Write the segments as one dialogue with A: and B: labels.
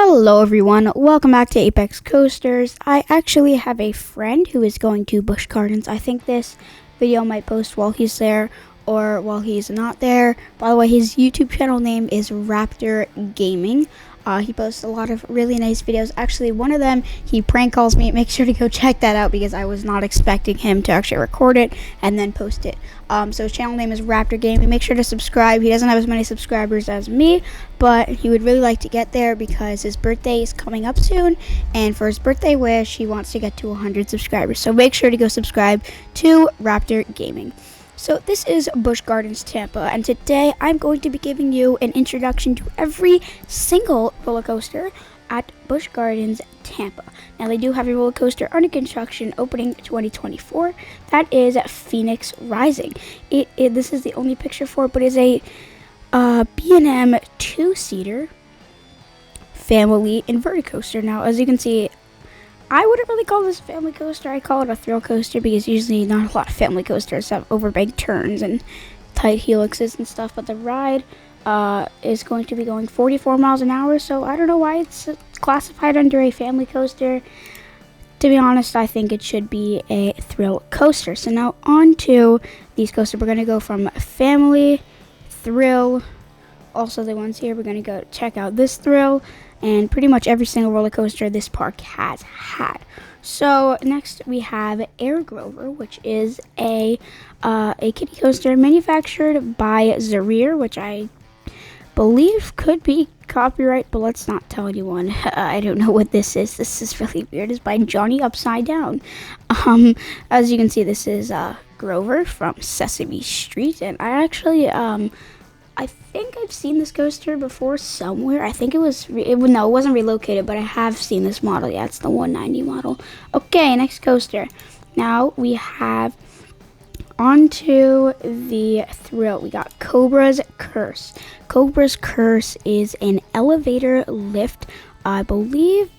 A: Hello everyone, welcome back to Apex Coasters. I actually have a friend who is going to Busch Gardens. I think this video might post while he's there or while he's not there. By the way, his YouTube channel name is Raptor Gaming. He posts a lot of really nice videos. Actually, one of them, he prank calls me. Make sure to go check that out because I was not expecting him to actually record it and then post it. So his channel name is Raptor Gaming. Make sure to subscribe. He doesn't have as many subscribers as me, but he would really like to get there because his birthday is coming up soon. And for his birthday wish, he wants to get to 100 subscribers. So make sure to go subscribe to Raptor Gaming. So this is Busch Gardens, Tampa, and today I'm going to be giving you an introduction to every single roller coaster at Busch Gardens, Tampa. Now they do have a roller coaster under construction opening 2024. That is Phoenix Rising. This is the only picture for it, but it's a B&M two-seater family inverted coaster. Now, as you can see, I wouldn't really call this a family coaster. I call it a thrill coaster because usually not a lot of family coasters have overbank turns and tight helixes and stuff. But the ride is going to be going 44 miles an hour, so I don't know why it's classified under a family coaster. To be honest, I think it should be a thrill coaster. So now on to these coasters. We're going to go from family, thrill, also the ones here. We're going to go check out this thrill and pretty much every single roller coaster this park has had. So next we have Air Grover, which is a kiddie coaster manufactured by Zarir, which I believe could be copyright, but let's not tell anyone. I don't know what this is. This is really weird. It's by Johnny Upside Down. As you can see, this is Grover from Sesame Street, and I actually I think I've seen this coaster before somewhere. I think it wasn't relocated, but I have seen this model. Yeah, it's the 190 model. Okay, next coaster. Now we have onto the thrill. We got Cobra's Curse. Cobra's Curse is an elevator lift, I believe,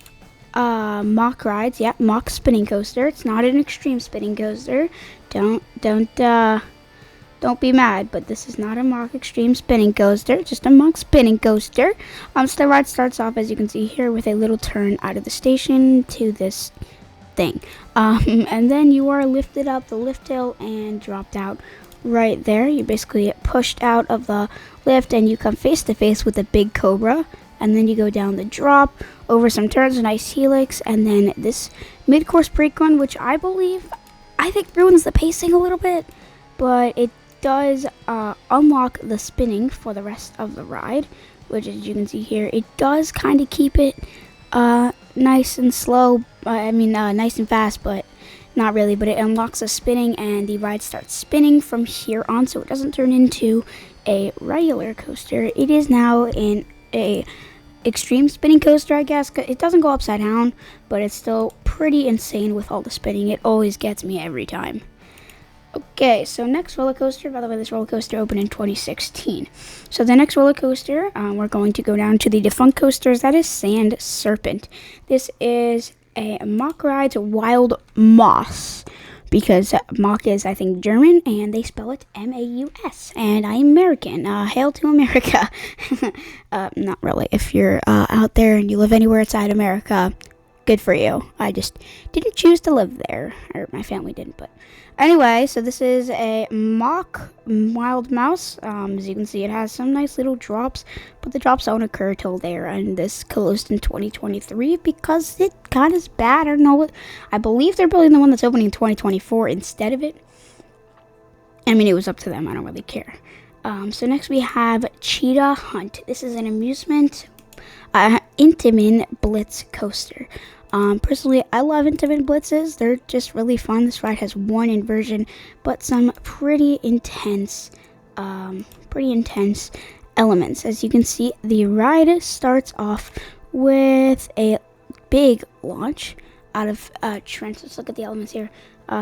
A: mock rides. Yeah, mock spinning coaster. It's not an extreme spinning coaster. Don't be mad, but this is not a mock extreme spinning coaster, just a mock spinning coaster. So the ride starts off, as you can see here, with a little turn out of the station to this thing. And then you are lifted up the lift hill and dropped out right there. You basically get pushed out of the lift and you come face to face with a big cobra. And then you go down the drop, over some turns, a nice helix, and then this mid-course brake run, which I think ruins the pacing a little bit, but it does unlock the spinning for the rest of the ride, which, as you can see here, it does kind of keep it nice and slow. Nice and fast, but not really. But it unlocks the spinning, and the ride starts spinning from here on, so it doesn't turn into a regular coaster. It is now in a extreme spinning coaster, I guess. It doesn't go upside down, but it's still pretty insane with all the spinning. It always gets me every time. Okay, so next roller coaster. By the way, this roller coaster opened in 2016. So the next roller coaster, we're going to go down to the defunct coasters. That is Sand Serpent. This is a mock ride to Wild Moss, because mock is, I think, German, and they spell it M-A-U-S, and I'm American. Hail to America. Not really. If you're out there and you live anywhere outside America, good for you. I just didn't choose to live there, or my family didn't, but anyway, so this is a mock Wild Mouse. As you can see, it has some nice little drops, but the drops don't occur till there, and this closed in 2023 because it got as bad. I don't know what. I believe they're building the one that's opening in 2024 instead of it. I mean, it was up to them. I don't really care. So next we have Cheetah Hunt. This is an amusement Intamin Blitz coaster. Personally, I love Intamin Blitzes. They're just really fun. This ride has one inversion, but some pretty intense elements. As you can see, the ride starts off with a big launch out of Trent. Let's look at the elements here.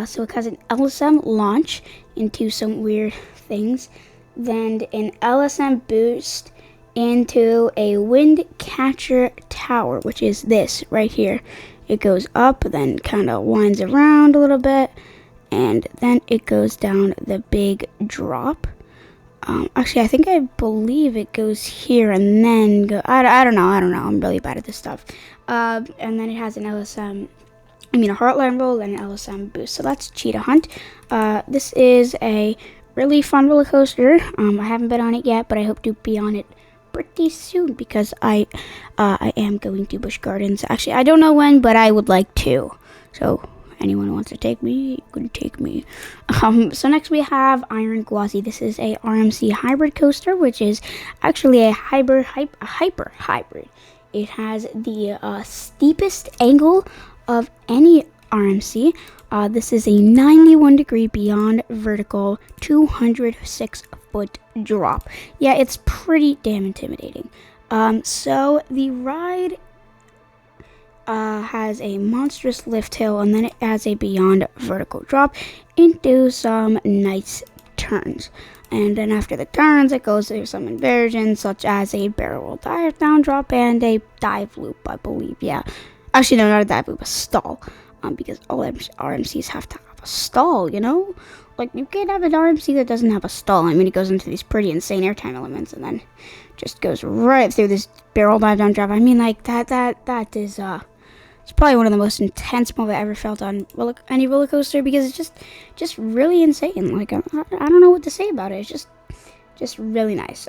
A: So it has an LSM launch into some weird things, then an LSM boost into a wind catcher tower, which is this right here. It goes up, then kind of winds around a little bit, and then it goes down the big drop. Actually, I believe it goes here and then go. I don't know. I'm really bad at this stuff. And then it has an LSM. I mean, a Heartline roll and an LSM boost. So that's Cheetah Hunt. This is a really fun roller coaster. I haven't been on it yet, but I hope to be on it pretty soon because I am going to Busch Gardens. Actually, I don't know when, but I would like to. So anyone who wants to take me, you can take me. So next we have Iron Gwazi. This is a RMC hybrid coaster, which is actually a hyper hybrid. It has the steepest angle of any RMC. This is a 91-degree beyond vertical, 206-foot drop. Yeah, it's pretty damn intimidating. So the ride has a monstrous lift hill, and then it has a beyond vertical drop into some nice turns. And then after the turns, it goes through some inversions, such as a barrel roll dive down drop and a dive loop, I believe. Yeah. Actually, no, not a dive loop, a stall. Because all RMCs have to have a stall, you know? Like, you can't have an RMC that doesn't have a stall. I mean, it goes into these pretty insane airtime elements and then just goes right through this barrel dive down drop. I mean, like, that is, it's probably one of the most intense moments I ever felt on any roller coaster because it's just really insane. Like, I don't know what to say about it. It's just really nice.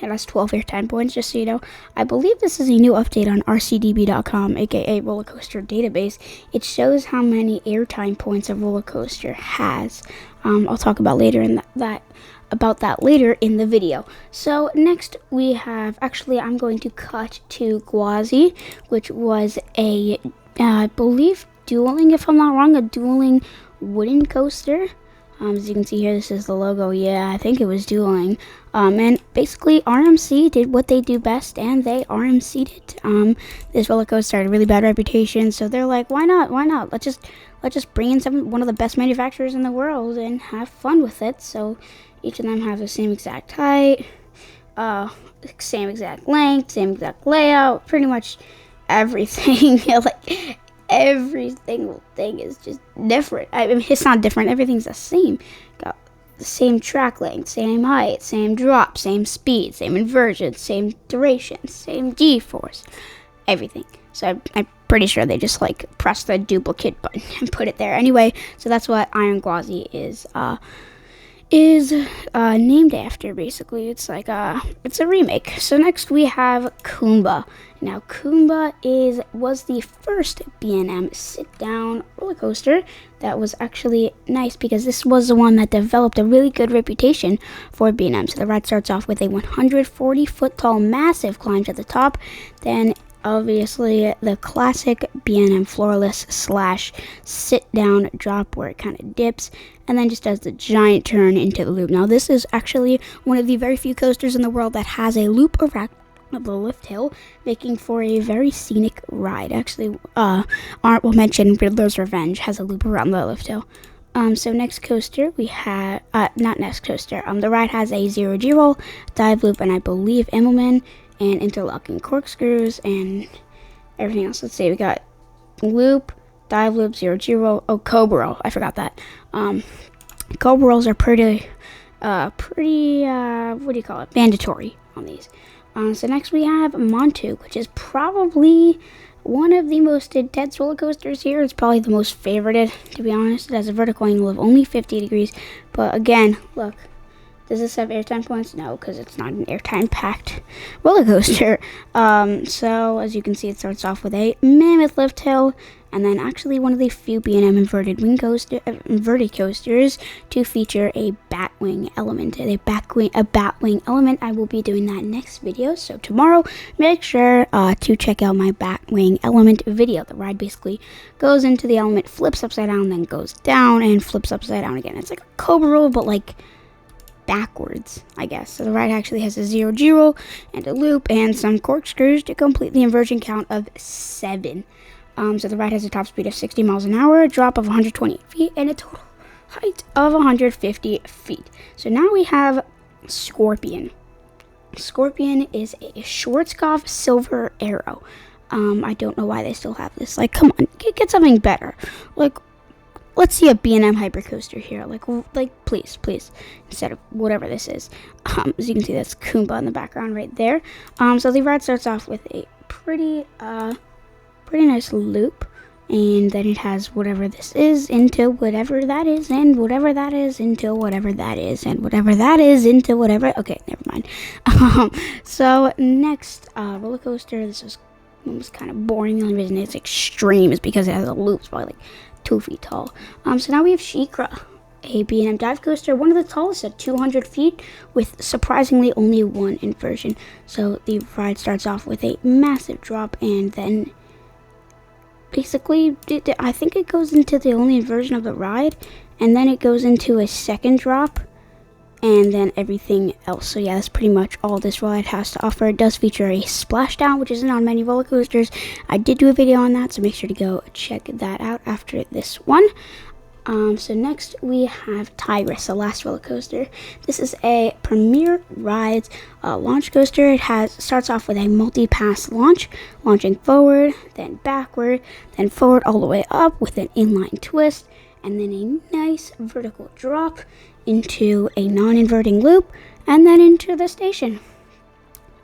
A: It has 12 airtime points, just so you know. I believe this is a new update on rcdb.com, aka Roller Coaster Database. It shows how many airtime points a roller coaster has. I'll talk about that later in the video. So next we have, actually I'm going to cut to Gwazi, which was a, I believe dueling, if I'm not wrong, a dueling wooden coaster. As you can see here, this is the logo. Yeah, I think it was dueling. And basically, RMC did what they do best, and they RMC'd it. This roller coaster had a really bad reputation, so they're like, why not? Let's just bring in one of the best manufacturers in the world and have fun with it. So each of them have the same exact height, same exact length, same exact layout, pretty much everything. Like, every single thing is just different. I mean, it's not different. Everything's the same. Got the same track length, same height, same drop, same speed, same inversion, same duration, same G-force, everything. So I'm pretty sure they just like pressed the duplicate button and put it there. Anyway, so that's what Iron Gwazi is named after. Basically, it's like it's a remake. So next we have Kumba. Now Kumba was the first B&M sit-down roller coaster that was actually nice because this was the one that developed a really good reputation for B&M. So the ride starts off with a 140-foot tall massive climb to the top, then obviously the classic B&M floorless / sit-down drop where it kind of dips and then just does the giant turn into the loop. Now this is actually one of the very few coasters in the world that has a loop around the lift hill, making for a very scenic ride. Actually, will mention Riddler's Revenge has a loop around the lift hill. So next coaster we have, not next coaster, the ride has a 0G roll, dive loop, and I believe Immelman, and interlocking corkscrews, and everything else. Let's see, we got loop, dive loop, 0G roll, Cobra roll, I forgot that. Cobra rolls are pretty, what do you call it, mandatory on these. So next we have Montu, which is probably one of the most intense roller coasters here. It's probably the most favorited, to be honest. It has a vertical angle of only 50 degrees. But again, look, does this have airtime points? No, because it's not an airtime-packed roller coaster. So as you can see, it starts off with a mammoth lift hill, and then actually one of the few B&M inverted coasters to feature a batwing element. A batwing element. I will be doing that next video. So tomorrow, make sure to check out my batwing element video. The ride basically goes into the element, flips upside down, then goes down and flips upside down again. It's like a Cobra roll, but like backwards, I guess. So the ride actually has a 0G roll and a loop and some corkscrews to complete the inversion count of 7. So the ride has a top speed of 60 miles an hour, a drop of 120 feet, and a total height of 150 feet. So now we have Scorpion. Scorpion is a Schwarzkopf silver arrow. I don't know why they still have this. Like, come on, get something better. Like, let's see a B&M hypercoaster here. Like, please, instead of whatever this is. As you can see, that's Kumba in the background right there. So the ride starts off with a pretty nice loop, and then it has whatever this is into whatever that is, and whatever that is into whatever that is, and whatever that is into whatever. Okay, never mind. So next roller coaster. This is almost kind of boring. The only reason it's extreme is because it has a loop. It's probably like 2 feet tall. So now we have Shikra, a B&M dive coaster, one of the tallest at 200 feet, with surprisingly only one inversion. So the ride starts off with a massive drop, and then basically, I think it goes into the only inversion of the ride, and then it goes into a second drop, and then everything else. So yeah, that's pretty much all this ride has to offer. It does feature a splashdown, which isn't on many roller coasters. I did do a video on that, so make sure to go check that out after this one. So next we have Tigress, the last roller coaster. This is a Premier Rides launch coaster. It starts off with a multi-pass launch, launching forward, then backward, then forward all the way up with an inline twist, and then a nice vertical drop into a non-inverting loop, and then into the station.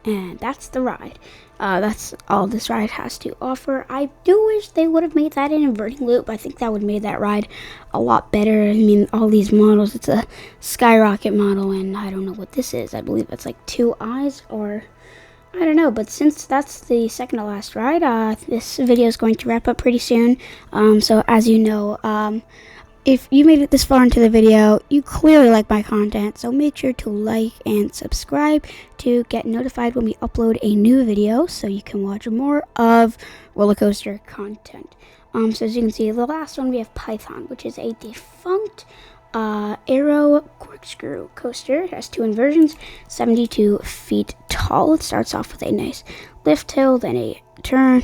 A: And that's the ride. That's all this ride has to offer. I do wish they would have made that an inverting loop. I think that would have made that ride a lot better. I mean, all these models, it's a Skyrocket model, and I don't know what this is. I believe it's like 2 eyes, or I don't know. But since that's the second to last ride, this video is going to wrap up pretty soon. So as you know, if you made it this far into the video, you clearly like my content, so make sure to like and subscribe to get notified when we upload a new video, so you can watch more of roller coaster content. So as you can see, the last one we have Python, which is a defunct aero corkscrew coaster. It has 2 inversions, 72 feet tall. It starts off with a nice lift hill, then a turn,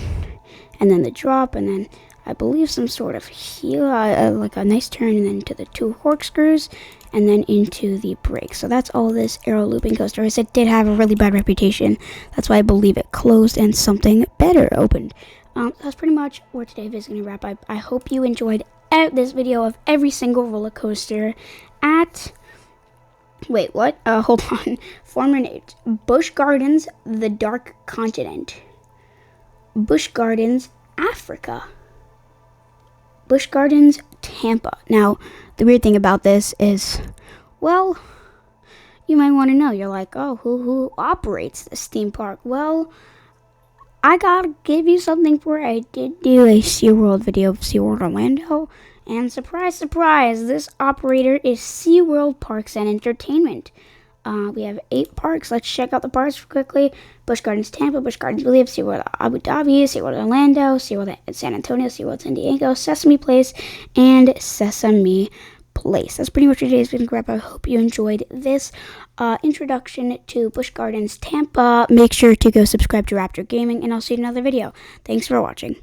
A: and then the drop, and then I believe some sort of heel, like a nice turn, and then to the 2 corkscrews, and then into the brake. So that's all this aero looping coaster is. It did have a really bad reputation. That's why I believe it closed and something better opened. That's pretty much where today's video is going to wrap up. I hope you enjoyed this video of every single roller coaster at... Wait, what? Hold on. Former names. Busch Gardens, the Dark Continent. Busch Gardens, Africa. Busch Gardens, Tampa. Now, the weird thing about this is, well, you might want to know. You're like, oh, who operates this theme park? Well, I gotta give you something for it. I did do a SeaWorld video of SeaWorld Orlando, and surprise, surprise, this operator is SeaWorld Parks and Entertainment. We have 8 parks. Let's check out the parks quickly. Busch Gardens Tampa, Busch Gardens Believe, SeaWorld Abu Dhabi, SeaWorld Orlando, SeaWorld San Antonio, SeaWorld San Diego, Sesame Place, and Sesame Place. That's pretty much today's video wrap. I hope you enjoyed this introduction to Busch Gardens Tampa. Make sure to go subscribe to Raptor Gaming, and I'll see you in another video. Thanks for watching.